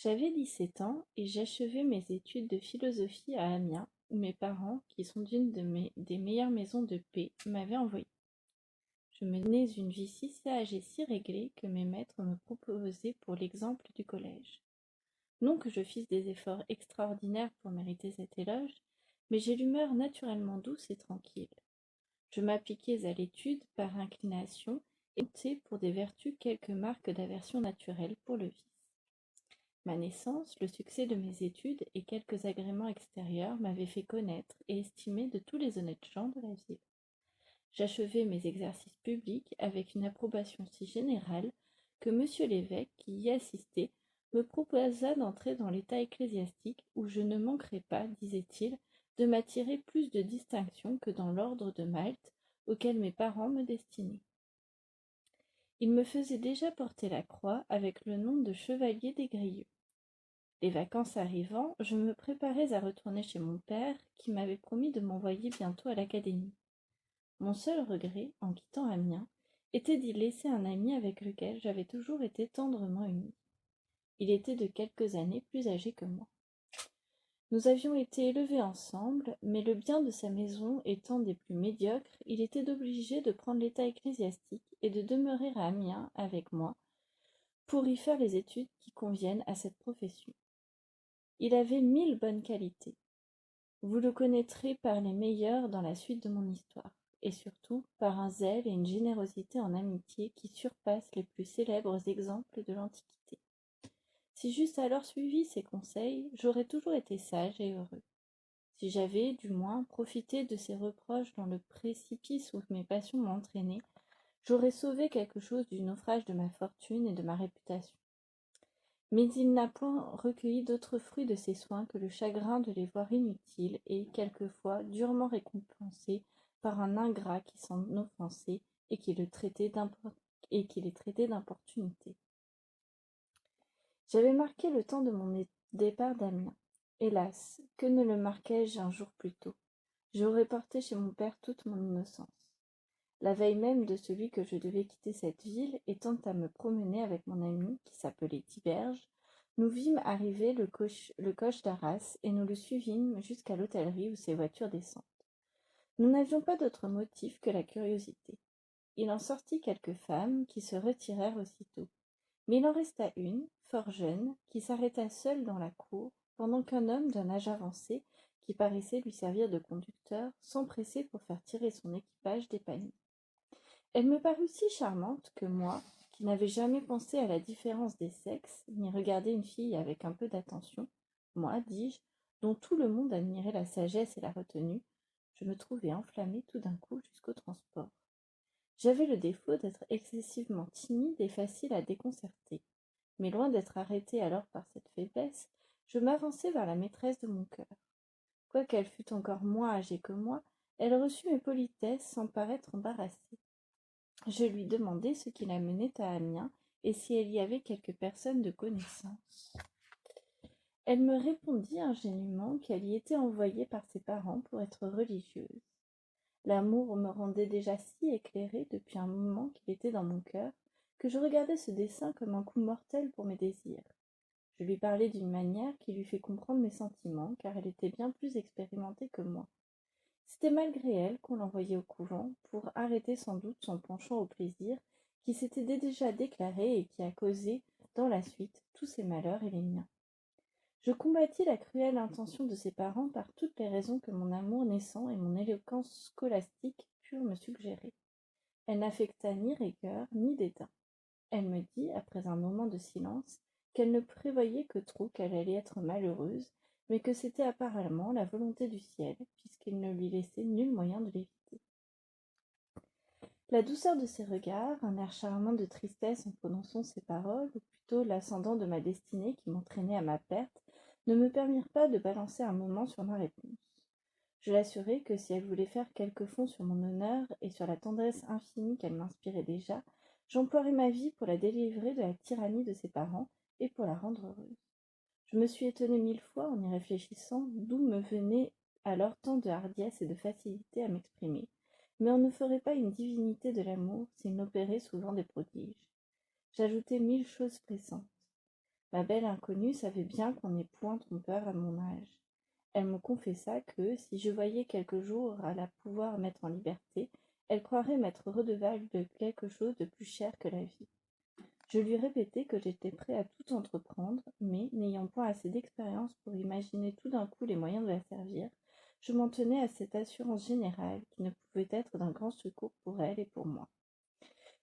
J'avais 17 ans et j'achevais mes études de philosophie à Amiens, où mes parents, qui sont des meilleures maisons de paix, m'avaient envoyé. Je menais une vie si sage et si réglée que mes maîtres me proposaient pour l'exemple du collège. Non que je fisse des efforts extraordinaires pour mériter cet éloge, mais j'ai l'humeur naturellement douce et tranquille. Je m'appliquais à l'étude par inclination et notais pour des vertus quelques marques d'aversion naturelle pour le vice. Ma naissance, le succès de mes études et quelques agréments extérieurs m'avaient fait connaître et estimer de tous les honnêtes gens de la ville. J'achevai mes exercices publics avec une approbation si générale que monsieur l'évêque, qui y assistait, me proposa d'entrer dans l'état ecclésiastique où je ne manquerais pas, disait-il, de m'attirer plus de distinction que dans l'ordre de Malte auquel mes parents me destinaient. Il me faisait déjà porter la croix avec le nom de chevalier des Grieux. Les vacances arrivant, je me préparais à retourner chez mon père, qui m'avait promis de m'envoyer bientôt à l'académie. Mon seul regret, en quittant Amiens, était d'y laisser un ami avec lequel j'avais toujours été tendrement unie. Il était de quelques années plus âgé que moi. Nous avions été élevés ensemble, mais le bien de sa maison étant des plus médiocres, il était obligé de prendre l'état ecclésiastique et de demeurer à Amiens avec moi pour y faire les études qui conviennent à cette profession. Il avait 1000 bonnes qualités. Vous le connaîtrez par les meilleurs dans la suite de mon histoire, et surtout par un zèle et une générosité en amitié qui surpassent les plus célèbres exemples de l'Antiquité. Si j'eusse alors suivi ses conseils, j'aurais toujours été sage et heureux. Si j'avais, du moins, profité de ses reproches dans le précipice où mes passions m'entraînaient, j'aurais sauvé quelque chose du naufrage de ma fortune et de ma réputation. Mais il n'a point recueilli d'autres fruits de ses soins que le chagrin de les voir inutiles et, quelquefois, durement récompensés par un ingrat qui s'en offensait et qui les traitait d'importunité. J'avais marqué le temps de mon départ d'Amiens. Hélas, que ne le marquai-je un jour plus tôt? J'aurais porté chez mon père toute mon innocence. La veille même de celui que je devais quitter cette ville, étant à me promener avec mon ami, qui s'appelait Tiberge, nous vîmes arriver le coche d'Arras, et nous le suivîmes jusqu'à l'hôtellerie où ses voitures descendent. Nous n'avions pas d'autre motif que la curiosité. Il en sortit quelques femmes, qui se retirèrent aussitôt. Mais il en resta une, fort jeune, qui s'arrêta seule dans la cour, pendant qu'un homme d'un âge avancé, qui paraissait lui servir de conducteur, s'empressait pour faire tirer son équipage des paniers. Elle me parut si charmante que moi, qui n'avais jamais pensé à la différence des sexes, ni regardé une fille avec un peu d'attention, moi, dis-je, dont tout le monde admirait la sagesse et la retenue, je me trouvai enflammée tout d'un coup jusqu'au transport. J'avais le défaut d'être excessivement timide et facile à déconcerter, mais loin d'être arrêtée alors par cette faiblesse, je m'avançai vers la maîtresse de mon cœur. Quoiqu'elle fût encore moins âgée que moi, elle reçut mes politesses sans paraître embarrassée. Je lui demandai ce qui la menait à Amiens et si elle y avait quelques personnes de connaissance. Elle me répondit ingénument qu'elle y était envoyée par ses parents pour être religieuse. L'amour me rendait déjà si éclairé depuis un moment qu'il était dans mon cœur que je regardais ce dessein comme un coup mortel pour mes désirs. Je lui parlai d'une manière qui lui fit comprendre mes sentiments, car elle était bien plus expérimentée que moi. C'était malgré elle qu'on l'envoyait au couvent, pour arrêter sans doute son penchant au plaisir, qui s'était déjà déclaré et qui a causé, dans la suite, tous ses malheurs et les miens. Je combattis la cruelle intention de ses parents par toutes les raisons que mon amour naissant et mon éloquence scolastique purent me suggérer. Elle n'affecta ni rigueur ni dédain. Elle me dit, après un moment de silence, qu'elle ne prévoyait que trop qu'elle allait être malheureuse, mais que c'était apparemment la volonté du ciel, puisqu'il ne lui laissait nul moyen de l'éviter. La douceur de ses regards, un air charmant de tristesse en prononçant ces paroles, ou plutôt l'ascendant de ma destinée qui m'entraînait à ma perte, ne me permirent pas de balancer un moment sur ma réponse. Je l'assurai que si elle voulait faire quelque fond sur mon honneur et sur la tendresse infinie qu'elle m'inspirait déjà, j'emploierais ma vie pour la délivrer de la tyrannie de ses parents et pour la rendre heureuse. Je me suis étonnée 1000 fois en y réfléchissant d'où me venait alors tant de hardiesse et de facilité à m'exprimer, mais on ne ferait pas une divinité de l'amour s'il n'opérait souvent des prodiges. J'ajoutai 1000 choses pressantes. Ma belle inconnue savait bien qu'on n'est point trompeur à mon âge. Elle me confessa que, si je voyais quelque jour à la pouvoir mettre en liberté, elle croirait m'être redevable de quelque chose de plus cher que la vie. Je lui répétai que j'étais prêt à tout entreprendre, mais, n'ayant point assez d'expérience pour imaginer tout d'un coup les moyens de la servir, je m'en tenais à cette assurance générale qui ne pouvait être d'un grand secours pour elle et pour moi.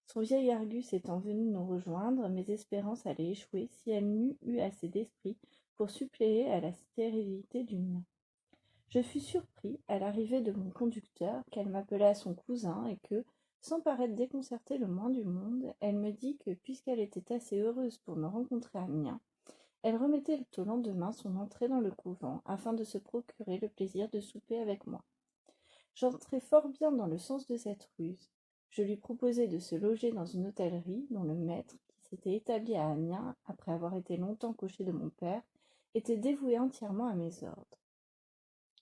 Son vieil Argus étant venu nous rejoindre, mes espérances allaient échouer si elle n'eût eu assez d'esprit pour suppléer à la stérilité du mien. Je fus surpris, à l'arrivée de mon conducteur, qu'elle m'appela son cousin et que, sans paraître déconcertée le moins du monde, elle me dit que, puisqu'elle était assez heureuse pour me rencontrer à Amiens, elle remettait au lendemain son entrée dans le couvent, afin de se procurer le plaisir de souper avec moi. J'entrai fort bien dans le sens de cette ruse. Je lui proposai de se loger dans une hôtellerie dont le maître, qui s'était établi à Amiens après avoir été longtemps cocher de mon père, était dévoué entièrement à mes ordres.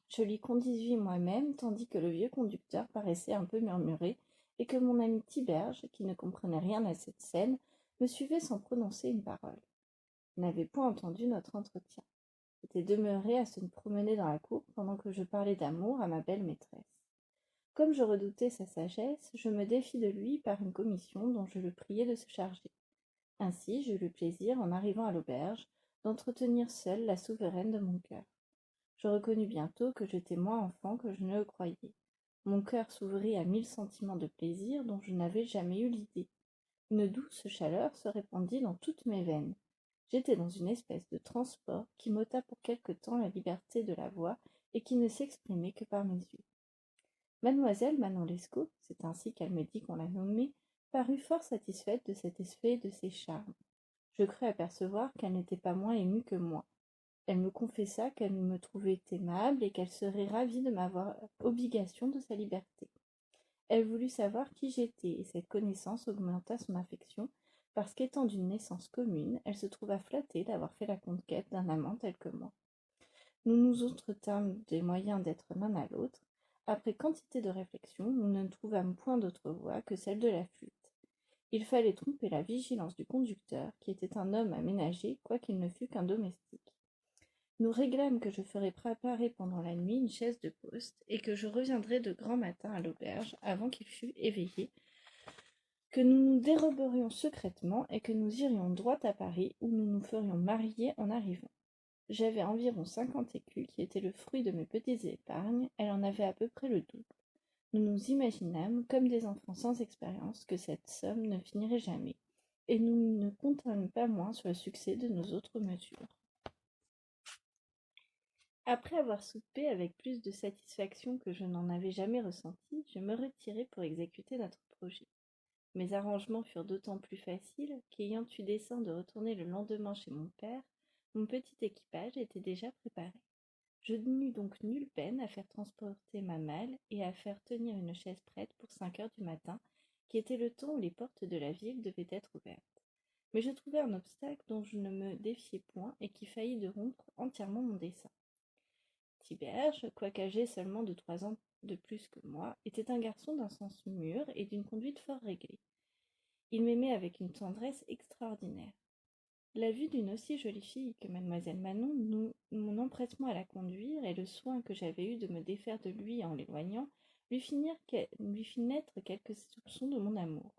Je l'y conduisis moi-même, tandis que le vieux conducteur paraissait un peu murmuré, et que mon ami Tiberge, qui ne comprenait rien à cette scène, me suivait sans prononcer une parole. Il n'avait point entendu notre entretien. Était demeuré à se promener dans la cour pendant que je parlais d'amour à ma belle maîtresse. Comme je redoutais sa sagesse, je me défis de lui par une commission dont je le priai de se charger. Ainsi, j'eus le plaisir, en arrivant à l'auberge, d'entretenir seule la souveraine de mon cœur. Je reconnus bientôt que j'étais moins enfant que je ne le croyais. Mon cœur s'ouvrit à 1000 sentiments de plaisir dont je n'avais jamais eu l'idée. Une douce chaleur se répandit dans toutes mes veines. J'étais dans une espèce de transport qui m'ôta pour quelque temps la liberté de la voix et qui ne s'exprimait que par mes yeux. Mademoiselle Manon Lescaut, c'est ainsi qu'elle me dit qu'on la nommait, parut fort satisfaite de cet effet et de ses charmes. Je crus apercevoir qu'elle n'était pas moins émue que moi. Elle me confessa qu'elle me trouvait aimable et qu'elle serait ravie de m'avoir obligation de sa liberté. Elle voulut savoir qui j'étais, et cette connaissance augmenta son affection, parce qu'étant d'une naissance commune, elle se trouva flattée d'avoir fait la conquête d'un amant tel que moi. Nous nous entretînmes des moyens d'être l'un à l'autre. Après quantité de réflexions, nous ne trouvâmes point d'autre voie que celle de la fuite. Il fallait tromper la vigilance du conducteur, qui était un homme aménagé, quoiqu'il ne fût qu'un domestique. Nous réglâmes que je ferais préparer pendant la nuit une chaise de poste, et que je reviendrais de grand matin à l'auberge, avant qu'il fût éveillé, que nous nous déroberions secrètement, et que nous irions droit à Paris, où nous nous ferions marier en arrivant. J'avais environ 50 écus, qui étaient le fruit de mes petites épargnes. Elle en avait à peu près le double. Nous nous imaginâmes, comme des enfants sans expérience, que cette somme ne finirait jamais, et nous ne comptâmes pas moins sur le succès de nos autres mesures. Après avoir soupé avec plus de satisfaction que je n'en avais jamais ressenti, je me retirai pour exécuter notre projet. Mes arrangements furent d'autant plus faciles qu'ayant eu dessein de retourner le lendemain chez mon père, mon petit équipage était déjà préparé. Je n'eus donc nulle peine à faire transporter ma malle et à faire tenir une chaise prête pour 5 heures du matin, qui était le temps où les portes de la ville devaient être ouvertes. Mais je trouvai un obstacle dont je ne me défiais point et qui faillit de rompre entièrement mon dessein. Tiberge, quoique âgé seulement de 3 ans de plus que moi, était un garçon d'un sens mûr et d'une conduite fort réglée. Il m'aimait avec une tendresse extraordinaire. La vue d'une aussi jolie fille que mademoiselle Manon, mon empressement à la conduire et le soin que j'avais eu de me défaire de lui en l'éloignant, lui fit naître quelques soupçons de mon amour.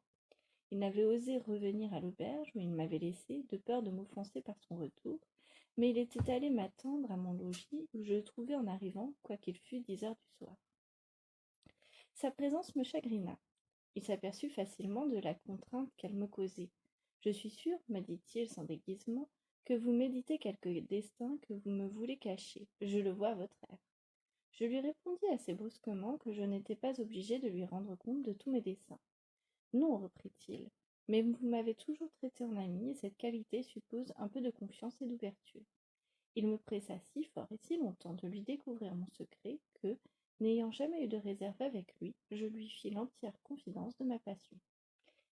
Il n'avait osé revenir à l'auberge où il m'avait laissé, de peur de m'offenser par son retour, mais il était allé m'attendre à mon logis, où je le trouvai en arrivant, quoiqu'il fût 10 heures du soir. Sa présence me chagrina. Il s'aperçut facilement de la contrainte qu'elle me causait. Je suis sûr, me dit-il sans déguisement, que vous méditez quelque destin que vous me voulez cacher. Je le vois à votre air. Je lui répondis assez brusquement que je n'étais pas obligé de lui rendre compte de tous mes desseins. Non, reprit-il, mais vous m'avez toujours traité en ami, et cette qualité suppose un peu de confiance et d'ouverture. Il me pressa si fort et si longtemps de lui découvrir mon secret que, n'ayant jamais eu de réserve avec lui, je lui fis l'entière confidence de ma passion.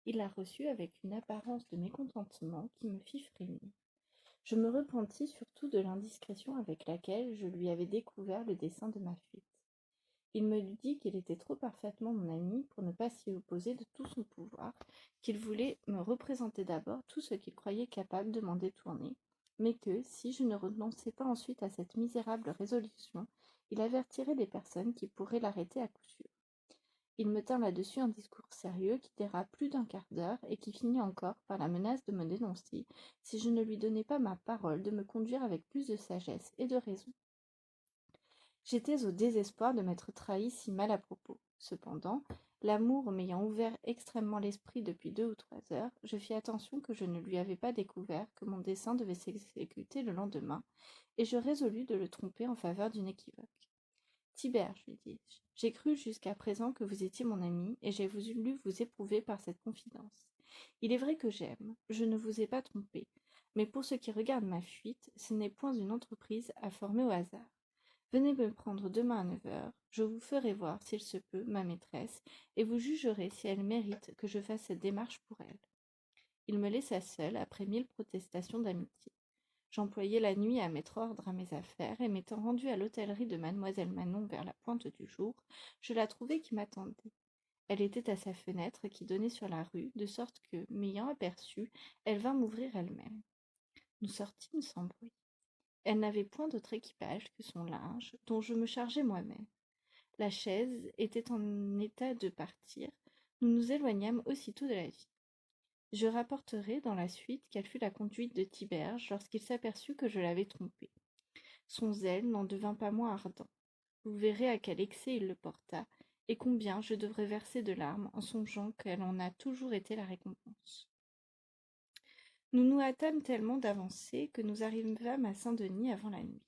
Il la reçut avec une apparence de mécontentement qui me fit frémir. Je me repentis surtout de l'indiscrétion avec laquelle je lui avais découvert le dessein de ma fuite. Il me dit qu'il était trop parfaitement mon ami pour ne pas s'y opposer de tout son pouvoir, qu'il voulait me représenter d'abord tout ce qu'il croyait capable de m'en détourner, mais que, si je ne renonçais pas ensuite à cette misérable résolution, il avertirait les personnes qui pourraient l'arrêter à coup sûr. Il me tint là-dessus un discours sérieux qui dura plus d'un quart d'heure et qui finit encore par la menace de me dénoncer si je ne lui donnais pas ma parole de me conduire avec plus de sagesse et de raison. J'étais au désespoir de m'être trahi si mal à propos. Cependant, l'amour m'ayant ouvert extrêmement l'esprit depuis 2 ou 3 heures, je fis attention que je ne lui avais pas découvert que mon dessein devait s'exécuter le lendemain, et je résolus de le tromper en faveur d'une équivoque. Tibère, lui dis-je, j'ai cru jusqu'à présent que vous étiez mon ami, et j'ai voulu vous éprouver par cette confidence. Il est vrai que j'aime, je ne vous ai pas trompé, mais pour ce qui regarde ma fuite, ce n'est point une entreprise à former au hasard. Venez me prendre demain à 9 heures, je vous ferai voir, s'il se peut, ma maîtresse, et vous jugerez si elle mérite que je fasse cette démarche pour elle. Il me laissa seul, après 1000 protestations d'amitié. J'employai la nuit à mettre ordre à mes affaires, et m'étant rendu à l'hôtellerie de mademoiselle Manon vers la pointe du jour, je la trouvai qui m'attendait. Elle était à sa fenêtre qui donnait sur la rue, de sorte que, m'ayant aperçue, elle vint m'ouvrir elle-même. Nous sortîmes sans bruit. Elle n'avait point d'autre équipage que son linge, dont je me chargeai moi-même. La chaise était en état de partir. Nous nous éloignâmes aussitôt de la ville. Je rapporterai dans la suite quelle fut la conduite de Tiberge lorsqu'il s'aperçut que je l'avais trompé. Son zèle n'en devint pas moins ardent. Vous verrez à quel excès il le porta, et combien je devrais verser de larmes en songeant qu'elle en a toujours été la récompense. Nous nous hâtâmes tellement d'avancer que nous arrivâmes à Saint-Denis avant la nuit.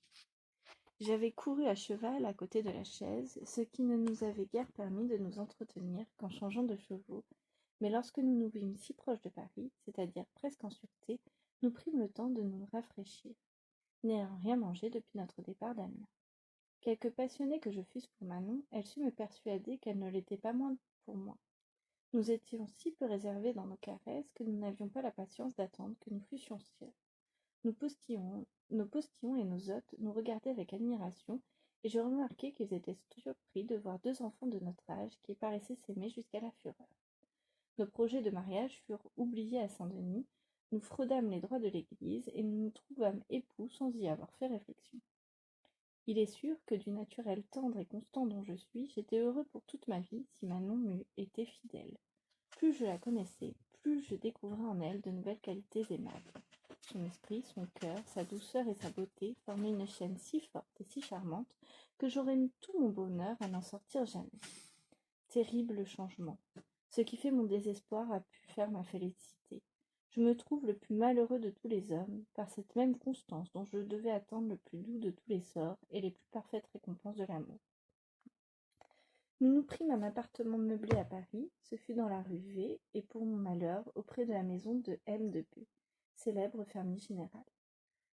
J'avais couru à cheval à côté de la chaise, ce qui ne nous avait guère permis de nous entretenir qu'en changeant de chevaux, mais lorsque nous nous vîmes si proches de Paris, c'est-à-dire presque en sûreté, nous prîmes le temps de nous rafraîchir, n'ayant rien mangé depuis notre départ d'Amiens. Quelque passionnée que je fusse pour Manon, elle sut me persuader qu'elle ne l'était pas moins pour moi. Nous étions si peu réservés dans nos caresses que nous n'avions pas la patience d'attendre que nous fussions seuls. Nos postillons et nos hôtes nous regardaient avec admiration, et je remarquai qu'ils étaient surpris de voir 2 enfants de notre âge qui paraissaient s'aimer jusqu'à la fureur. Nos projets de mariage furent oubliés à Saint-Denis, nous fraudâmes les droits de l'Église, et nous nous trouvâmes époux sans y avoir fait réflexion. Il est sûr que du naturel tendre et constant dont je suis, j'étais heureux pour toute ma vie si Manon m'eût été fidèle. Plus je la connaissais, plus je découvrais en elle de nouvelles qualités aimables. Son esprit, son cœur, sa douceur et sa beauté formaient une chaîne si forte et si charmante que j'aurais mis tout mon bonheur à n'en sortir jamais. Terrible changement. Ce qui fait mon désespoir a pu faire ma félicité. Je me trouve le plus malheureux de tous les hommes, par cette même constance dont je devais attendre le plus doux de tous les sorts et les plus parfaites récompenses de l'amour. Nous nous prîmes un appartement meublé à Paris, ce fut dans la rue V, et pour mon malheur, auprès de la maison de M. de B., célèbre fermier général.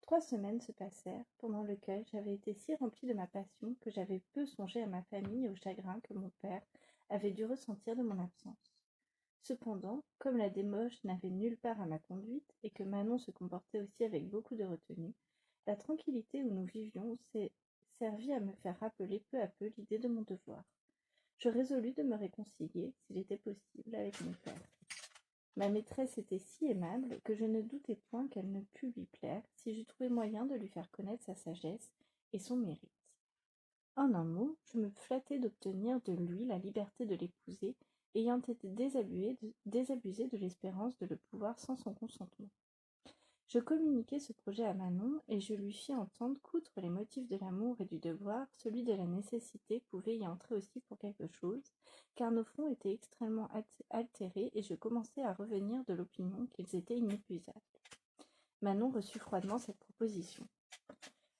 3 semaines se passèrent, pendant lesquelles j'avais été si rempli de ma passion que j'avais peu songé à ma famille et au chagrin que mon père avait dû ressentir de mon absence. Cependant, comme la démoche n'avait nulle part à ma conduite, et que Manon se comportait aussi avec beaucoup de retenue, la tranquillité où nous vivions s'est servie à me faire rappeler peu à peu l'idée de mon devoir. Je résolus de me réconcilier, s'il était possible, avec mon père. Ma maîtresse était si aimable que je ne doutais point qu'elle ne pût lui plaire si je trouvais moyen de lui faire connaître sa sagesse et son mérite. En un mot, je me flattai d'obtenir de lui la liberté de l'épouser, ayant été désabusée de l'espérance de le pouvoir sans son consentement. Je communiquai ce projet à Manon, et je lui fis entendre qu'outre les motifs de l'amour et du devoir, celui de la nécessité pouvait y entrer aussi pour quelque chose, car nos fonds étaient extrêmement altérés, et je commençai à revenir de l'opinion qu'ils étaient inépuisables. Manon reçut froidement cette proposition.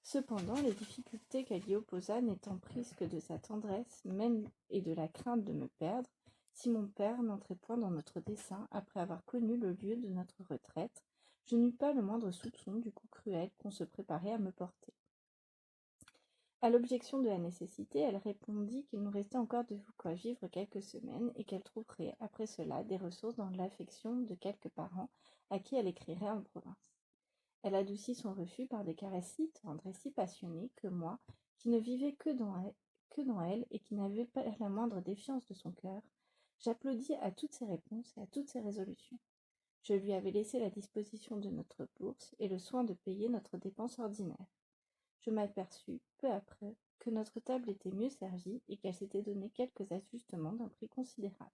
Cependant, les difficultés qu'elle y opposa n'étant prises que de sa tendresse même et de la crainte de me perdre, si mon père n'entrait point dans notre dessein après avoir connu le lieu de notre retraite, je n'eus pas le moindre soupçon du coup cruel qu'on se préparait à me porter. À l'objection de la nécessité, elle répondit qu'il nous restait encore de quoi vivre quelques semaines et qu'elle trouverait après cela des ressources dans l'affection de quelques parents à qui elle écrirait en province. Elle adoucit son refus par des caresses si tendres et si passionnées que moi, qui ne vivais que dans elle et qui n'avais pas la moindre défiance de son cœur, j'applaudis à toutes ses réponses et à toutes ses résolutions. Je lui avais laissé la disposition de notre bourse et le soin de payer notre dépense ordinaire. Je m'aperçus, peu après, que notre table était mieux servie et qu'elle s'était donné quelques ajustements d'un prix considérable.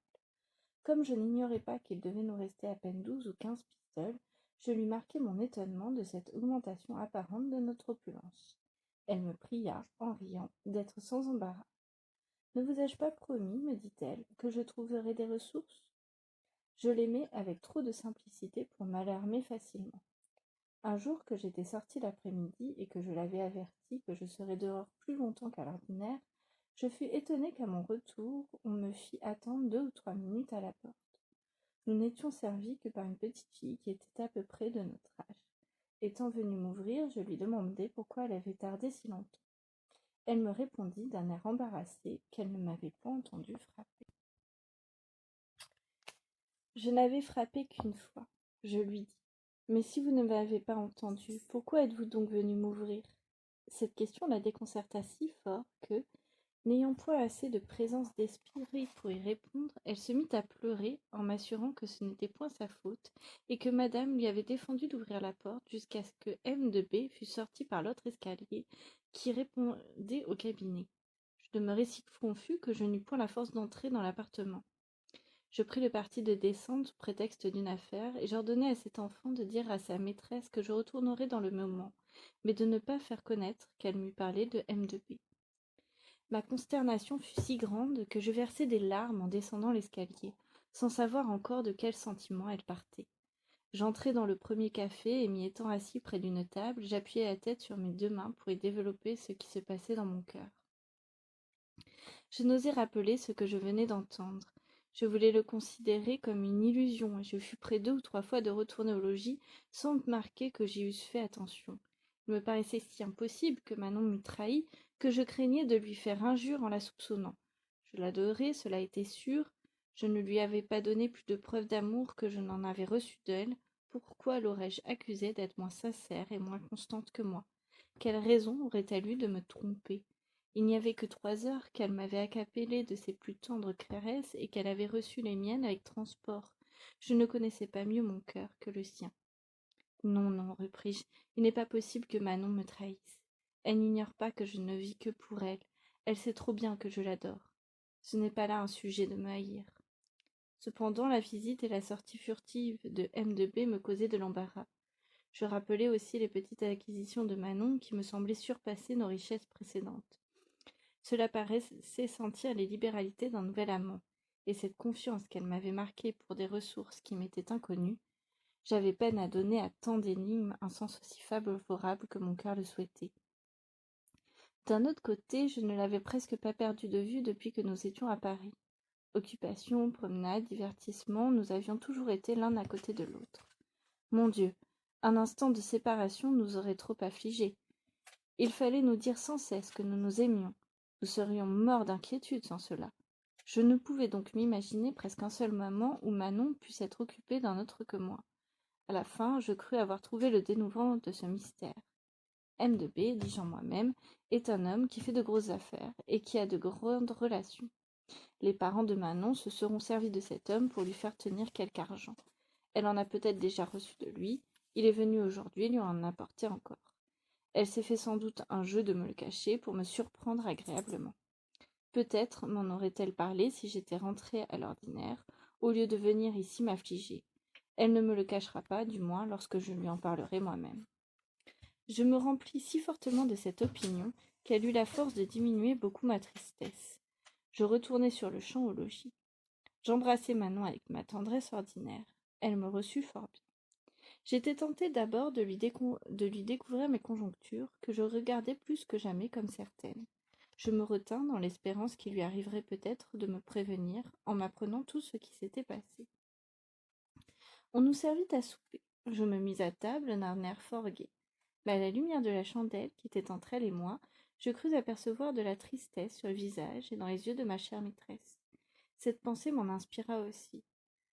Comme je n'ignorais pas qu'il devait nous rester à peine 12 ou 15 pistoles, je lui marquai mon étonnement de cette augmentation apparente de notre opulence. Elle me pria, en riant, d'être sans embarras. Ne vous ai-je pas promis, me dit-elle, que je trouverais des ressources? Je l'aimais avec trop de simplicité pour m'alarmer facilement. Un jour que j'étais sortie l'après-midi et que je l'avais averti que je serais dehors plus longtemps qu'à l'ordinaire, je fus étonnée qu'à mon retour, on me fît attendre 2 ou 3 minutes à la porte. Nous n'étions servis que par une petite fille qui était à peu près de notre âge. Étant venue m'ouvrir, je lui demandai pourquoi elle avait tardé si longtemps. Elle me répondit d'un air embarrassé qu'elle ne m'avait pas entendu frapper. Je n'avais frappé qu'une fois. Je lui dis: Mais si vous ne m'avez pas entendu, pourquoi êtes-vous donc venu m'ouvrir? Cette question la déconcerta si fort que, n'ayant point assez de présence d'esprit pour y répondre, elle se mit à pleurer en m'assurant que ce n'était point sa faute et que madame lui avait défendu d'ouvrir la porte jusqu'à ce que M de B fût sorti par l'autre escalier qui répondait au cabinet. Je demeurai si confus que je n'eus point la force d'entrer dans l'appartement. Je pris le parti de descendre sous prétexte d'une affaire, et j'ordonnai à cet enfant de dire à sa maîtresse que je retournerais dans le moment, mais de ne pas faire connaître qu'elle m'eût parlé de M de B. Ma consternation fut si grande que je versai des larmes en descendant l'escalier, sans savoir encore de quel sentiment elles partaient. J'entrai dans le premier café et m'y étant assis près d'une table, j'appuyai la tête sur mes 2 mains pour y développer ce qui se passait dans mon cœur. Je n'osais rappeler ce que je venais d'entendre. Je voulais le considérer comme une illusion, et je fus près 2 ou 3 fois de retourner au logis sans marquer que j'y eusse fait attention. Il me paraissait si impossible que Manon m'eût trahi que je craignais de lui faire injure en la soupçonnant. Je l'adorais, cela était sûr. Je ne lui avais pas donné plus de preuves d'amour que je n'en avais reçu d'elle. Pourquoi l'aurais-je accusée d'être moins sincère et moins constante que moi? Quelle raison aurait-elle eu de me tromper? Il n'y avait que 3 heures qu'elle m'avait accablé de ses plus tendres caresses et qu'elle avait reçu les miennes avec transport. Je ne connaissais pas mieux mon cœur que le sien. Non, non, repris-je, il n'est pas possible que Manon me trahisse. Elle n'ignore pas que je ne vis que pour elle. Elle sait trop bien que je l'adore. Ce n'est pas là un sujet de me haïr. Cependant, la visite et la sortie furtive de M de B me causaient de l'embarras. Je rappelai aussi les petites acquisitions de Manon qui me semblaient surpasser nos richesses précédentes. Cela paraissait sentir les libéralités d'un nouvel amant, et cette confiance qu'elle m'avait marquée pour des ressources qui m'étaient inconnues, j'avais peine à donner à tant d'énigmes un sens aussi favorable que mon cœur le souhaitait. D'un autre côté, je ne l'avais presque pas perdu de vue depuis que nous étions à Paris. Occupation, promenade, divertissement, nous avions toujours été l'un à côté de l'autre. Mon Dieu, un instant de séparation nous aurait trop affligés. Il fallait nous dire sans cesse que nous nous aimions. Nous serions morts d'inquiétude sans cela. Je ne pouvais donc m'imaginer presque un seul moment où Manon puisse être occupée d'un autre que moi. À la fin, je crus avoir trouvé le dénouement de ce mystère. M de B, dis-je en moi-même, est un homme qui fait de grosses affaires et qui a de grandes relations. Les parents de Manon se seront servis de cet homme pour lui faire tenir quelque argent. Elle en a peut-être déjà reçu de lui. Il est venu aujourd'hui lui en apporter encore. Elle s'est fait sans doute un jeu de me le cacher pour me surprendre agréablement. Peut-être m'en aurait-elle parlé si j'étais rentrée à l'ordinaire, au lieu de venir ici m'affliger. Elle ne me le cachera pas, du moins, lorsque je lui en parlerai moi-même. Je me remplis si fortement de cette opinion qu'elle eut la force de diminuer beaucoup ma tristesse. Je retournai sur le champ au logis. J'embrassai Manon avec ma tendresse ordinaire. Elle me reçut fort bien. J'étais tentée d'abord de lui découvrir mes conjonctures, que je regardais plus que jamais comme certaines. Je me retins dans l'espérance qu'il lui arriverait peut-être de me prévenir en m'apprenant tout ce qui s'était passé. On nous servit à souper. Je me mis à table d'un air fort gai. Mais à la lumière de la chandelle qui était entre elle et moi, je crus apercevoir de la tristesse sur le visage et dans les yeux de ma chère maîtresse. Cette pensée m'en inspira aussi.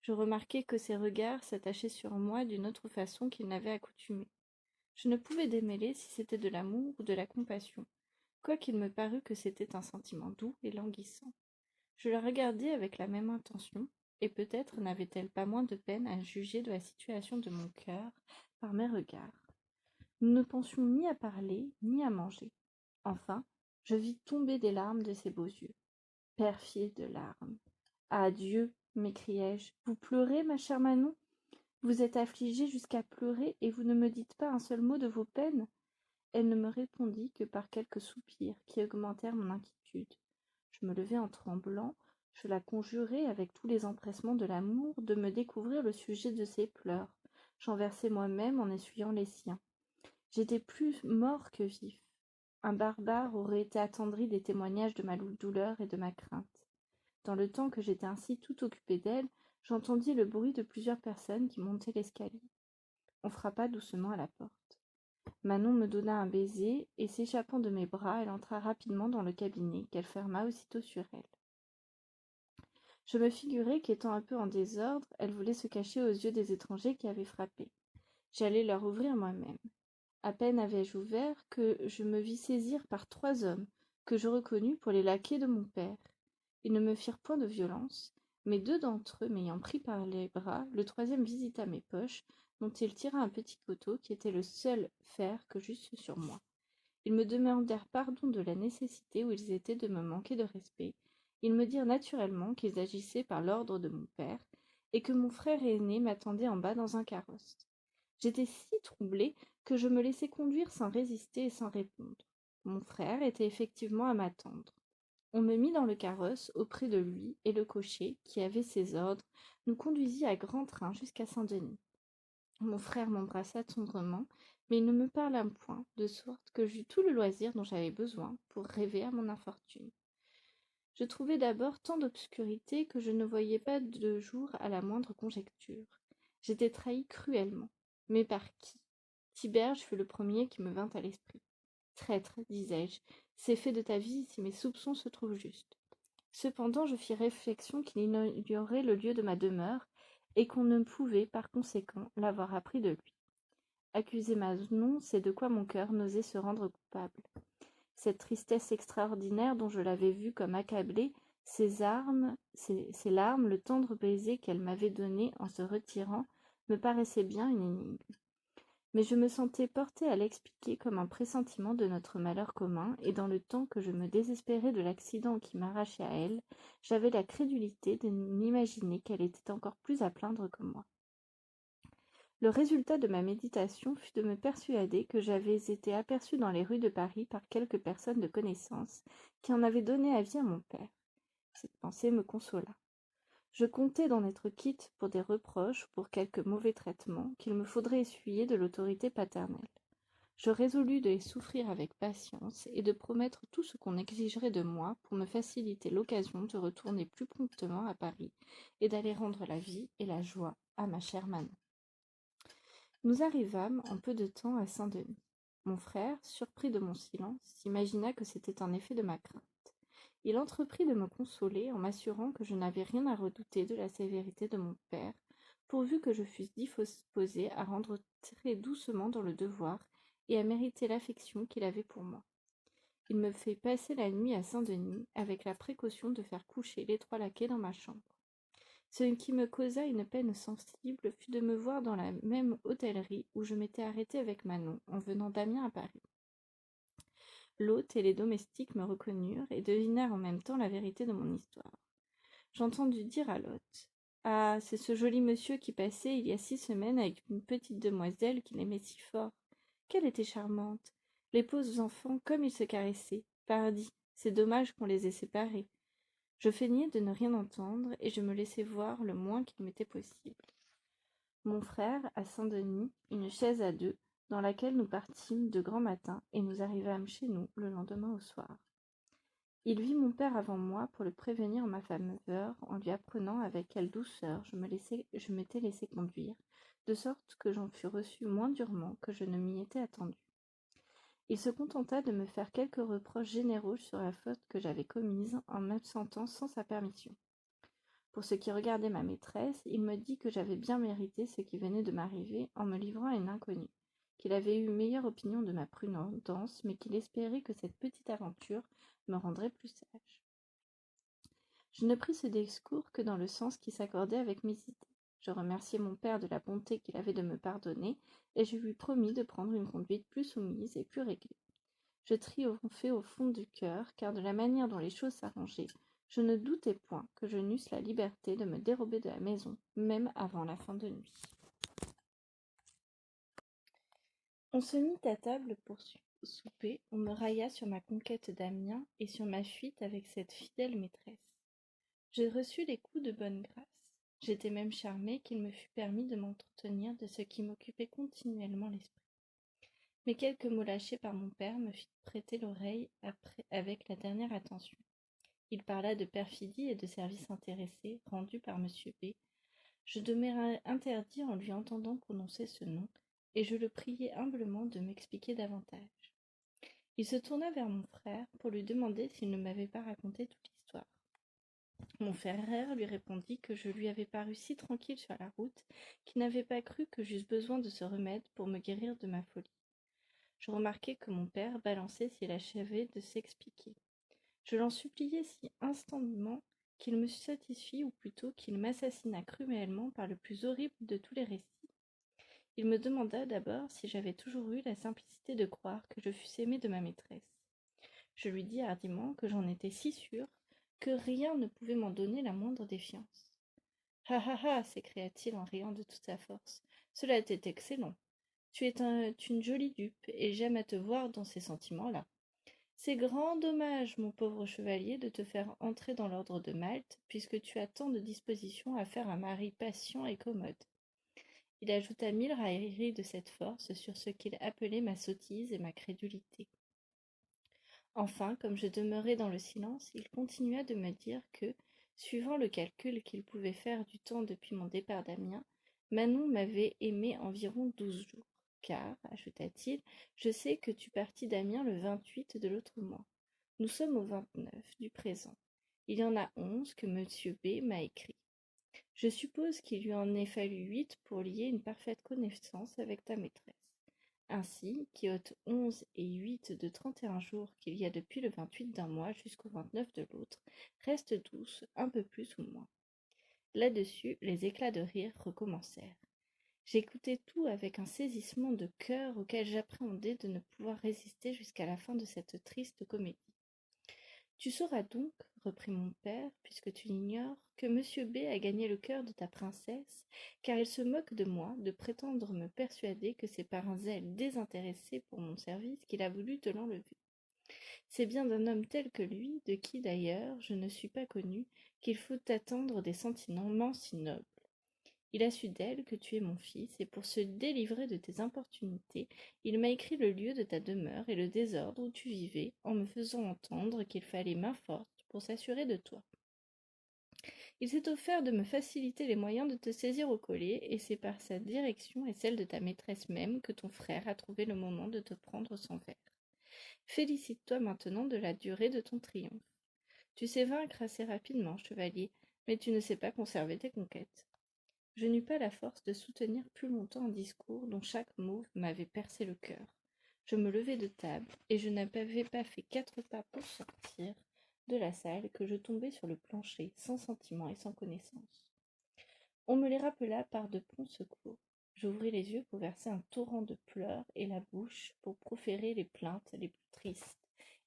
Je remarquai que ses regards s'attachaient sur moi d'une autre façon qu'ils n'avaient accoutumé. Je ne pouvais démêler si c'était de l'amour ou de la compassion, quoiqu'il me parût que c'était un sentiment doux et languissant. Je la regardai avec la même intention, et peut-être n'avait-elle pas moins de peine à juger de la situation de mon cœur par mes regards. Nous ne pensions ni à parler, ni à manger. Enfin, je vis tomber des larmes de ses beaux yeux. Perfide larmes. Ah Dieu, m'écriai-je, vous pleurez, ma chère Manon? Vous êtes affligée jusqu'à pleurer, et vous ne me dites pas un seul mot de vos peines? Elle ne me répondit que par quelques soupirs qui augmentèrent mon inquiétude. Je me levai en tremblant, je la conjurai avec tous les empressements de l'amour de me découvrir le sujet de ses pleurs. J'en versai moi-même en essuyant les siens. J'étais plus mort que vif. Un barbare aurait été attendri des témoignages de ma douleur et de ma crainte. Dans le temps que j'étais ainsi tout occupé d'elle, j'entendis le bruit de plusieurs personnes qui montaient l'escalier. On frappa doucement à la porte. Manon me donna un baiser, et s'échappant de mes bras, elle entra rapidement dans le cabinet, qu'elle ferma aussitôt sur elle. Je me figurai qu'étant un peu en désordre, elle voulait se cacher aux yeux des étrangers qui avaient frappé. J'allais leur ouvrir moi-même. À peine avais-je ouvert que je me vis saisir par 3 hommes, que je reconnus pour les laquais de mon père. Ils ne me firent point de violence, mais 2 d'entre eux m'ayant pris par les bras, le troisième visita mes poches, dont il tira un petit couteau qui était le seul fer que j'eusse sur moi. Ils me demandèrent pardon de la nécessité où ils étaient de me manquer de respect. Ils me dirent naturellement qu'ils agissaient par l'ordre de mon père, et que mon frère aîné m'attendait en bas dans un carrosse. J'étais si troublée que je me laissai conduire sans résister et sans répondre. Mon frère était effectivement à m'attendre. On me mit dans le carrosse auprès de lui, et le cocher, qui avait ses ordres, nous conduisit à grand train jusqu'à Saint-Denis. Mon frère m'embrassa tendrement, mais il ne me parla point, de sorte que j'eus tout le loisir dont j'avais besoin pour rêver à mon infortune. Je trouvai d'abord tant d'obscurité que je ne voyais pas de jour à la moindre conjecture. J'étais trahi cruellement. Mais par qui? Tiberge fut le premier qui me vint à l'esprit. Traître, disais-je, c'est fait de ta vie si mes soupçons se trouvent justes. Cependant, je fis réflexion qu'il ignorait le lieu de ma demeure, et qu'on ne pouvait, par conséquent, l'avoir appris de lui. Accuser Manon, c'est de quoi mon cœur n'osait se rendre coupable. Cette tristesse extraordinaire dont je l'avais vue comme accablée, ses larmes, le tendre baiser qu'elle m'avait donné en se retirant, me paraissaient bien une énigme. Mais je me sentais portée à l'expliquer comme un pressentiment de notre malheur commun, et dans le temps que je me désespérais de l'accident qui m'arrachait à elle, j'avais la crédulité de m'imaginer qu'elle était encore plus à plaindre que moi. Le résultat de ma méditation fut de me persuader que j'avais été aperçue dans les rues de Paris par quelques personnes de connaissance qui en avaient donné avis à mon père. Cette pensée me consola. Je comptais d'en être quitte pour des reproches ou pour quelque mauvais traitement qu'il me faudrait essuyer de l'autorité paternelle. Je résolus de les souffrir avec patience et de promettre tout ce qu'on exigerait de moi pour me faciliter l'occasion de retourner plus promptement à Paris et d'aller rendre la vie et la joie à ma chère Manon. Nous arrivâmes en peu de temps à Saint-Denis. Mon frère, surpris de mon silence, s'imagina que c'était un effet de ma crainte. Il entreprit de me consoler en m'assurant que je n'avais rien à redouter de la sévérité de mon père, pourvu que je fusse disposée à rendre très doucement dans le devoir et à mériter l'affection qu'il avait pour moi. Il me fit passer la nuit à Saint-Denis, avec la précaution de faire coucher les 3 laquais dans ma chambre. Ce qui me causa une peine sensible fut de me voir dans la même hôtellerie où je m'étais arrêtée avec Manon en venant d'Amiens à Paris. L'hôte et les domestiques me reconnurent et devinèrent en même temps la vérité de mon histoire. J'entendis dire à l'hôte: « Ah, c'est ce joli monsieur qui passait il y a 6 semaines avec une petite demoiselle qu'il aimait si fort. Qu'elle était charmante! Les pauvres enfants, comme ils se caressaient! Pardi, c'est dommage qu'on les ait séparés. » Je feignais de ne rien entendre, et je me laissai voir le moins qu'il m'était possible. Mon frère, à Saint-Denis, une chaise à 2, dans laquelle nous partîmes de grand matin, et nous arrivâmes chez nous le lendemain au soir. Il vit mon père avant moi pour le prévenir en ma faveur, en lui apprenant avec quelle douceur je m'étais laissé conduire, de sorte que j'en fus reçu moins durement que je ne m'y étais attendu. Il se contenta de me faire quelques reproches généraux sur la faute que j'avais commise en m'absentant sans sa permission. Pour ce qui regardait ma maîtresse, il me dit que j'avais bien mérité ce qui venait de m'arriver en me livrant à une inconnue, qu'il avait eu meilleure opinion de ma prudence, mais qu'il espérait que cette petite aventure me rendrait plus sage. Je ne pris ce discours que dans le sens qui s'accordait avec mes idées. Je remerciai mon père de la bonté qu'il avait de me pardonner, et je lui promis de prendre une conduite plus soumise et plus réglée. Je triomphai au fond du cœur, car de la manière dont les choses s'arrangeaient, je ne doutais point que je n'eusse la liberté de me dérober de la maison, même avant la fin de nuit. On se mit à table pour souper, on me railla sur ma conquête d'Amiens et sur ma fuite avec cette fidèle maîtresse. Je reçus les coups de bonne grâce. J'étais même charmée qu'il me fût permis de m'entretenir de ce qui m'occupait continuellement l'esprit. Mais quelques mots lâchés par mon père me firent prêter l'oreille avec la dernière attention. Il parla de perfidie et de services intéressés rendus par M. B. Je demeurai interdit en lui entendant prononcer ce nom, et je le priai humblement de m'expliquer davantage. Il se tourna vers mon frère pour lui demander s'il ne m'avait pas raconté toute l'histoire. Mon frère lui répondit que je lui avais paru si tranquille sur la route qu'il n'avait pas cru que j'eusse besoin de ce remède pour me guérir de ma folie. Je remarquai que mon père balançait s'il achevait de s'expliquer. Je l'en suppliai si instamment qu'il me satisfît, ou plutôt qu'il m'assassinât cruellement par le plus horrible de tous les récits. Il me demanda d'abord si j'avais toujours eu la simplicité de croire que je fusse aimé de ma maîtresse. Je lui dis hardiment que j'en étais si sûre que rien ne pouvait m'en donner la moindre défiance. « Ah ah ah !» s'écria-t-il en riant de toute sa force. « Cela était excellent. Tu es une jolie dupe, et j'aime à te voir dans ces sentiments-là. C'est grand dommage, mon pauvre chevalier, de te faire entrer dans l'ordre de Malte, puisque tu as tant de disposition à faire un mari patient et commode. » Il ajouta 1000 railleries de cette force sur ce qu'il appelait ma sottise et ma crédulité. Enfin, comme je demeurais dans le silence, il continua de me dire que, suivant le calcul qu'il pouvait faire du temps depuis mon départ d'Amiens, Manon m'avait aimé environ 12 jours. Car, ajouta-t-il, je sais que tu partis d'Amiens le 28 de l'autre mois. Nous sommes au 29 du présent. Il y en a 11 que M. B. m'a écrit. Je suppose qu'il lui en ait fallu 8 pour lier une parfaite connaissance avec ta maîtresse. Ainsi, qui ôte 11 et 8 de 31 jours qu'il y a depuis le 28 d'un mois jusqu'au 29 de l'autre, reste 12, un peu plus ou moins. Là-dessus, les éclats de rire recommencèrent. J'écoutais tout avec un saisissement de cœur auquel j'appréhendais de ne pouvoir résister jusqu'à la fin de cette triste comédie. Tu sauras donc, reprit mon père, puisque tu l'ignores, que M. B. a gagné le cœur de ta princesse, car il se moque de moi de prétendre me persuader que c'est par un zèle désintéressé pour mon service qu'il a voulu te l'enlever. C'est bien d'un homme tel que lui, de qui d'ailleurs je ne suis pas connue, qu'il faut attendre des sentiments si nobles. Il a su d'elle que tu es mon fils, et pour se délivrer de tes importunités, il m'a écrit le lieu de ta demeure et le désordre où tu vivais, en me faisant entendre qu'il fallait main forte pour s'assurer de toi. Il s'est offert de me faciliter les moyens de te saisir au collet, et c'est par sa direction et celle de ta maîtresse même que ton frère a trouvé le moment de te prendre son verre. Félicite-toi maintenant de la durée de ton triomphe. Tu sais vaincre assez rapidement, chevalier, mais tu ne sais pas conserver tes conquêtes. Je n'eus pas la force de soutenir plus longtemps un discours dont chaque mot m'avait percé le cœur. Je me levai de table, et je n'avais pas fait 4 pas pour sortir de la salle que je tombai sur le plancher, sans sentiment et sans connaissance. On me les rappela par de prompts secours. J'ouvris les yeux pour verser un torrent de pleurs et la bouche pour proférer les plaintes les plus tristes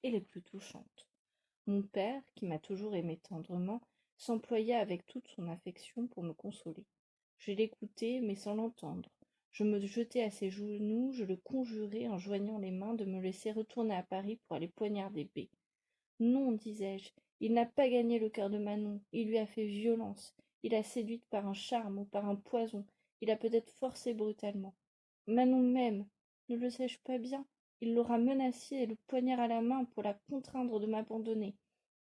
et les plus touchantes. Mon père, qui m'a toujours aimé tendrement, s'employa avec toute son affection pour me consoler. Je l'écoutai, mais sans l'entendre. Je me jetai à ses genoux, je le conjurai en joignant les mains de me laisser retourner à Paris pour aller poignarder B. Non, disais-je, il n'a pas gagné le cœur de Manon, il lui a fait violence, il l'a séduite par un charme ou par un poison, il a peut-être forcé brutalement. Manon m'aime, ne le sais-je pas bien? Il l'aura menacée, le poignard à la main, pour la contraindre de m'abandonner.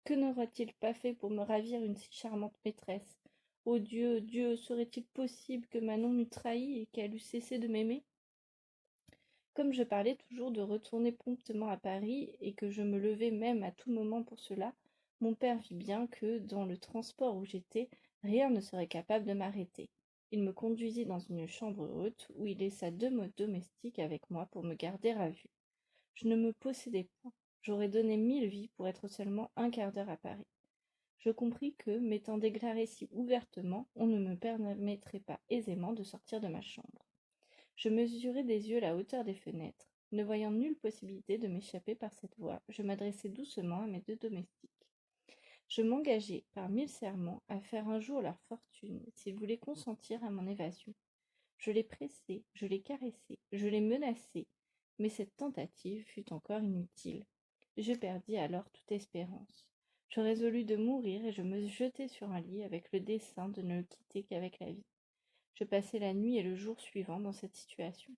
Que n'aurait-il pas fait pour me ravir une si charmante maîtresse? Ô Dieu, Dieu, serait-il possible que Manon m'eût trahi et qu'elle eût cessé de m'aimer? Comme je parlais toujours de retourner promptement à Paris, et que je me levais même à tout moment pour cela, mon père vit bien que, dans le transport où j'étais, rien ne serait capable de m'arrêter. Il me conduisit dans une chambre haute, où il laissa 2 domestiques avec moi pour me garder à vue. Je ne me possédais point. J'aurais donné 1000 vies pour être seulement un quart d'heure à Paris. Je compris que, m'étant déclaré si ouvertement, on ne me permettrait pas aisément de sortir de ma chambre. Je mesurai des yeux la hauteur des fenêtres. Ne voyant nulle possibilité de m'échapper par cette voie, je m'adressai doucement à mes 2 domestiques. Je m'engageai, par 1000 serments, à faire un jour leur fortune, s'ils voulaient consentir à mon évasion. Je les pressai, je les caressai, je les menaçai, mais cette tentative fut encore inutile. Je perdis alors toute espérance. Je résolus de mourir et je me jetai sur un lit avec le dessein de ne le quitter qu'avec la vie. Je passai la nuit et le jour suivant dans cette situation.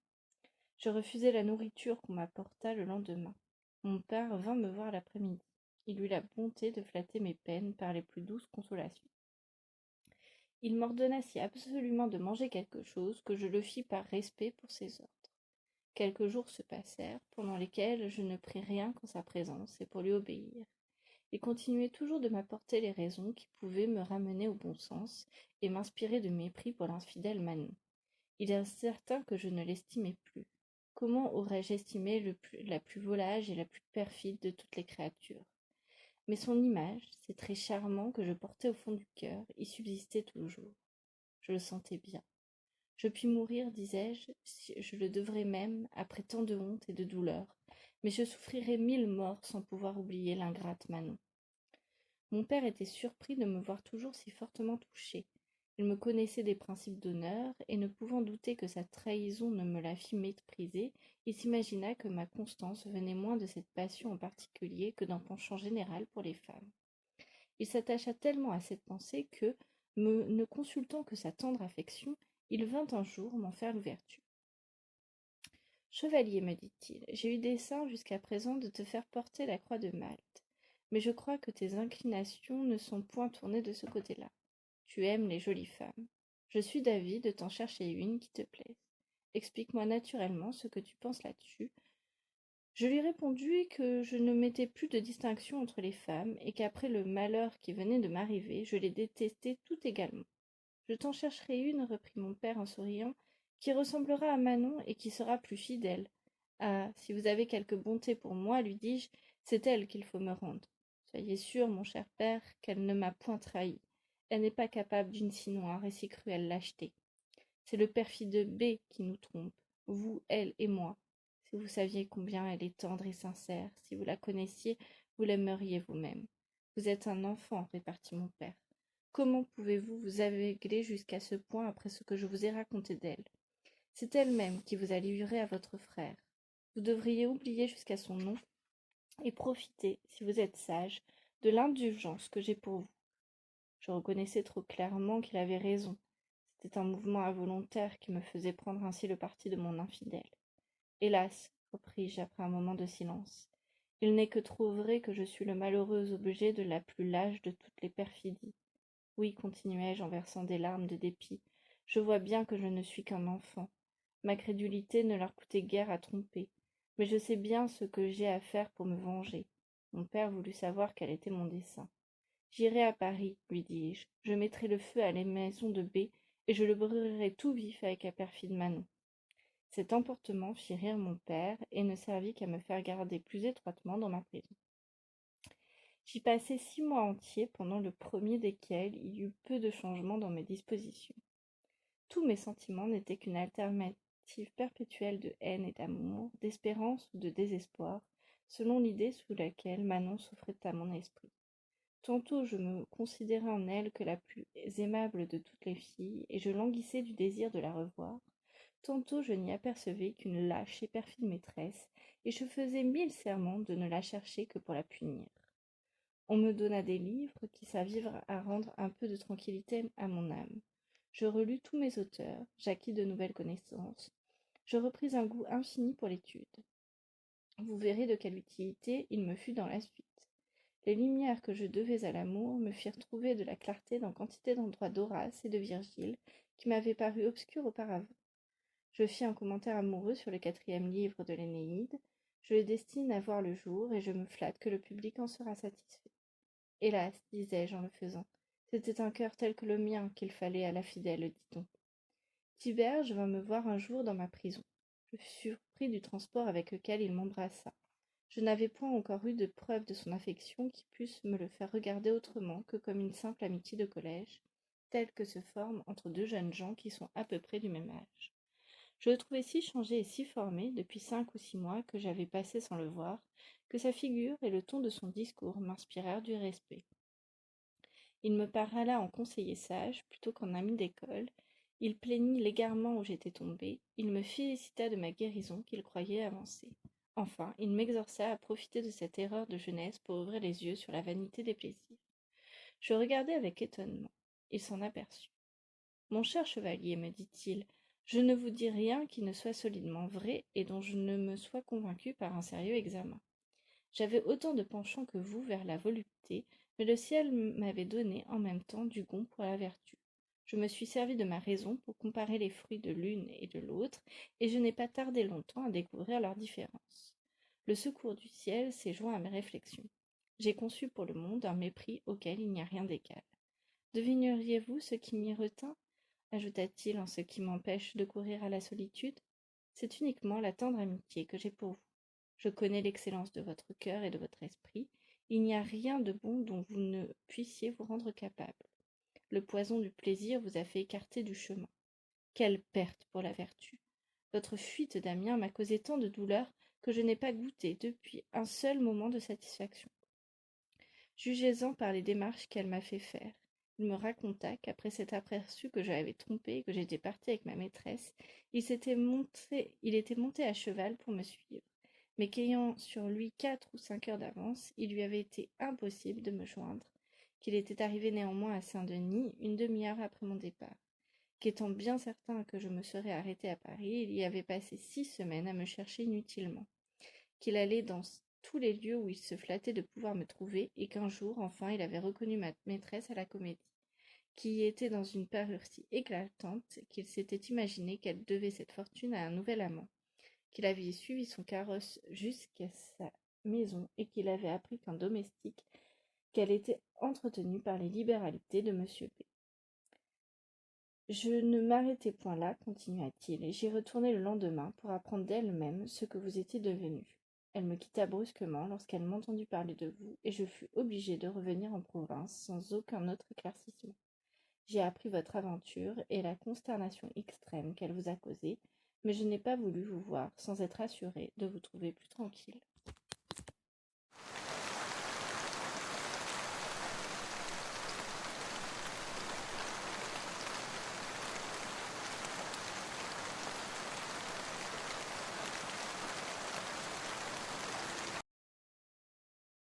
Je refusai la nourriture qu'on m'apporta le lendemain. Mon père vint me voir l'après-midi. Il eut la bonté de flatter mes peines par les plus douces consolations. Il m'ordonna si absolument de manger quelque chose que je le fis par respect pour ses ordres. Quelques jours se passèrent, pendant lesquels je ne pris rien qu'en sa présence et pour lui obéir. Il continuait toujours de m'apporter les raisons qui pouvaient me ramener au bon sens et m'inspirer de mépris pour l'infidèle Manon. Il est certain que je ne l'estimais plus. Comment aurais-je estimé la plus volage et la plus perfide de toutes les créatures? Mais son image, ces traits charmants que je portais au fond du cœur, y subsistaient toujours. Je le sentais bien. Je puis mourir, disais-je, si je le devrais même, après tant de honte et de douleur, mais je souffrirais 1000 morts sans pouvoir oublier l'ingrate Manon. Mon père était surpris de me voir toujours si fortement touchée. Il me connaissait des principes d'honneur, et ne pouvant douter que sa trahison ne me la fît mépriser, il s'imagina que ma constance venait moins de cette passion en particulier que d'un penchant général pour les femmes. Il s'attacha tellement à cette pensée que, ne consultant que sa tendre affection, il vint un jour m'en faire l'ouverture. Chevalier, me dit-il, j'ai eu dessein jusqu'à présent de te faire porter la croix de Malte, mais je crois que tes inclinations ne sont point tournées de ce côté-là. Tu aimes les jolies femmes. Je suis d'avis de t'en chercher une qui te plaise. Explique-moi naturellement ce que tu penses là-dessus. Je lui répondis que je ne mettais plus de distinction entre les femmes, et qu'après le malheur qui venait de m'arriver, je les détestais toutes également. Je t'en chercherai une, reprit mon père en souriant, qui ressemblera à Manon et qui sera plus fidèle. Ah, si vous avez quelque bonté pour moi, lui dis-je, c'est elle qu'il faut me rendre. Soyez sûr, mon cher père, qu'elle ne m'a point trahi. Elle n'est pas capable d'une si noire et si cruelle lâcheté. C'est le perfide B qui nous trompe, vous, elle et moi. Si vous saviez combien elle est tendre et sincère, si vous la connaissiez, vous l'aimeriez vous-même. Vous êtes un enfant, répartit mon père. Comment pouvez-vous vous aveugler jusqu'à ce point après ce que je vous ai raconté d'elle? C'est elle-même qui vous a livré à votre frère. Vous devriez oublier jusqu'à son nom et profiter, si vous êtes sage, de l'indulgence que j'ai pour vous. Je reconnaissais trop clairement qu'il avait raison. C'était un mouvement involontaire qui me faisait prendre ainsi le parti de mon infidèle. Hélas, repris-je après un moment de silence, il n'est que trop vrai que je suis le malheureux objet de la plus lâche de toutes les perfidies. Oui, continuai-je en versant des larmes de dépit, je vois bien que je ne suis qu'un enfant. Ma crédulité ne leur coûtait guère à tromper, mais je sais bien ce que j'ai à faire pour me venger. Mon père voulut savoir quel était mon dessein. J'irai à Paris, lui dis-je, je mettrai le feu à la maison de B, et je le brûlerai tout vif avec la perfide Manon. Cet emportement fit rire mon père, et ne servit qu'à me faire garder plus étroitement dans ma prison. J'y passai 6 mois entiers, pendant le premier desquels il y eut peu de changement dans mes dispositions. Tous mes sentiments n'étaient qu'une alternative perpétuelle de haine et d'amour, d'espérance ou de désespoir, selon l'idée sous laquelle Manon s'offrait à mon esprit. Tantôt je me considérais en elle que la plus aimable de toutes les filles, et je languissais du désir de la revoir. Tantôt je n'y apercevais qu'une lâche et perfide maîtresse, et je faisais 1000 serments de ne la chercher que pour la punir. On me donna des livres qui servirent à rendre un peu de tranquillité à mon âme. Je relus tous mes auteurs, j'acquis de nouvelles connaissances, je repris un goût infini pour l'étude. Vous verrez de quelle utilité il me fut dans la suite. Les lumières que je devais à l'amour me firent trouver de la clarté dans quantité d'endroits d'Horace et de Virgile qui m'avaient paru obscurs auparavant. Je fis un commentaire amoureux sur le 4e livre de l'Énéide. Je le destine à voir le jour, et je me flatte que le public en sera satisfait. Hélas, disais-je en le faisant, c'était un cœur tel que le mien qu'il fallait à la fidèle, dit-on. Tiberge vint me voir un jour dans ma prison. Je fus surpris du transport avec lequel il m'embrassa. Je n'avais point encore eu de preuve de son affection qui pusse me le faire regarder autrement que comme une simple amitié de collège, telle que se forme entre deux jeunes gens qui sont à peu près du même âge. Je le trouvais si changé et si formé depuis 5 ou 6 mois que j'avais passé sans le voir, que sa figure et le ton de son discours m'inspirèrent du respect. Il me parla en conseiller sage plutôt qu'en ami d'école. Il plaignit l'égarement où j'étais tombée. Il me félicita de ma guérison qu'il croyait avancée. Enfin, il m'exhorça à profiter de cette erreur de jeunesse pour ouvrir les yeux sur la vanité des plaisirs. Je regardai avec étonnement. Il s'en aperçut. Mon cher chevalier, me dit-il, je ne vous dis rien qui ne soit solidement vrai et dont je ne me sois convaincu par un sérieux examen. J'avais autant de penchant que vous vers la volupté, mais le ciel m'avait donné en même temps du goût pour la vertu. Je me suis servi de ma raison pour comparer les fruits de l'une et de l'autre, et je n'ai pas tardé longtemps à découvrir leur différence. Le secours du ciel s'est joint à mes réflexions. J'ai conçu pour le monde un mépris auquel il n'y a rien d'égal. Devineriez-vous ce qui m'y retint, ajouta-t-il en ce qui m'empêche de courir à la solitude? C'est uniquement la tendre amitié que j'ai pour vous. Je connais l'excellence de votre cœur et de votre esprit. Il n'y a rien de bon dont vous ne puissiez vous rendre capable. Le poison du plaisir vous a fait écarter du chemin. Quelle perte pour la vertu! Votre fuite, Damien, m'a causé tant de douleur que je n'ai pas goûté depuis un seul moment de satisfaction. Jugez-en par les démarches qu'elle m'a fait faire. Il me raconta qu'après s'être aperçu que je l'avais trompé et que j'étais partie avec ma maîtresse, il était monté à cheval pour me suivre, mais qu'ayant sur lui 4 ou 5 heures d'avance, il lui avait été impossible de me joindre, qu'il était arrivé néanmoins à Saint-Denis une demi-heure après mon départ, qu'étant bien certain que je me serais arrêtée à Paris, il y avait passé 6 semaines à me chercher inutilement, qu'il allait dans tous les lieux où il se flattait de pouvoir me trouver, et qu'un jour, enfin, il avait reconnu ma maîtresse à la Comédie, qui y était dans une parure si éclatante qu'il s'était imaginé qu'elle devait cette fortune à un nouvel amant, qu'il avait suivi son carrosse jusqu'à sa maison, et qu'il avait appris qu'un domestique, qu'elle était entretenue par les libéralités de monsieur P. Je ne m'arrêtai point là, continua-t-il, et j'y retournai le lendemain pour apprendre d'elle-même ce que vous étiez devenu. Elle me quitta brusquement lorsqu'elle m'entendit parler de vous, et je fus obligé de revenir en province sans aucun autre éclaircissement. J'ai appris votre aventure et la consternation extrême qu'elle vous a causée, mais je n'ai pas voulu vous voir sans être assuré de vous trouver plus tranquille.